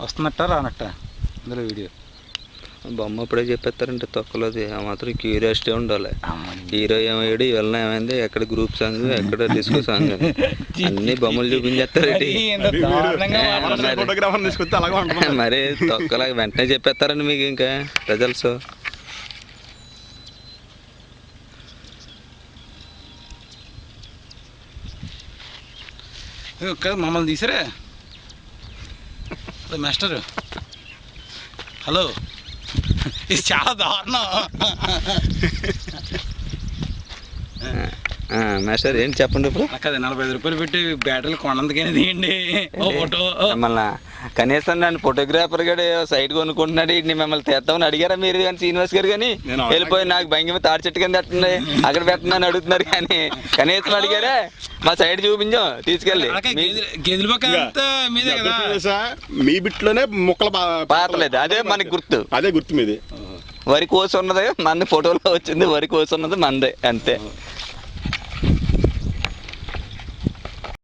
వస్తున్నట్ట రానట్ట అందులో వీడియో బొమ్మ అప్పుడే చెప్పేస్తారంటే తొక్కలోది ఆ మాత్రం క్యూరియాసిటీ ఉండాలి. హీరో ఏమయ్యాడు, ఇవల్ల ఏమైంది, ఎక్కడ గ్రూప్ సాంగ్, ఎక్కడ డిస్కో సాంగ్ అని అన్ని బొమ్మలు చూపించేస్తారు. మరి తొక్కలా వెంటనే చెప్పేస్తారండి మీకు ఇంకా రిజల్ట్స్. మమ్మల్ని తీసారే మాస్టర్. హలో, ఇది చాలా దారుణం. మాస్టర్ ఏంటి చెప్పండి ఇప్పుడు. కదా 45 రూపాయలు పెట్టి బ్యాటరీలు కొనందుకైనా తీయండి ఓ ఫోటో. మిమ్మల్ని కనీసం నన్ను ఫోటోగ్రాఫర్ గడు సైడ్ కొనుక్కుంటున్నాడు, ఇటు మిమ్మల్ని తీద్దామని అడిగారా మీరు కానీ శ్రీనివాస్ గారు? కానీ వెళ్ళిపోయి నాకు భంగిమ తాడి చెట్టు కింద పెట్టండి, అక్కడ పెట్టండి అని అడుగుతున్నారు. కానీ కనీసం అడిగారా మా సైడ్ చూపించాం తీసుకెళ్ళి. గేదెల పక్క మీదే కదా, మీ బిట్లోనే ముక్కలు పాతలేదు, అదే మనకి గుర్తు. అదే గుర్తు మీది. వరి కోసి ఉన్నది మంది, ఫోటోలో వచ్చింది వరి కోసి ఉన్నది మందే అంతే.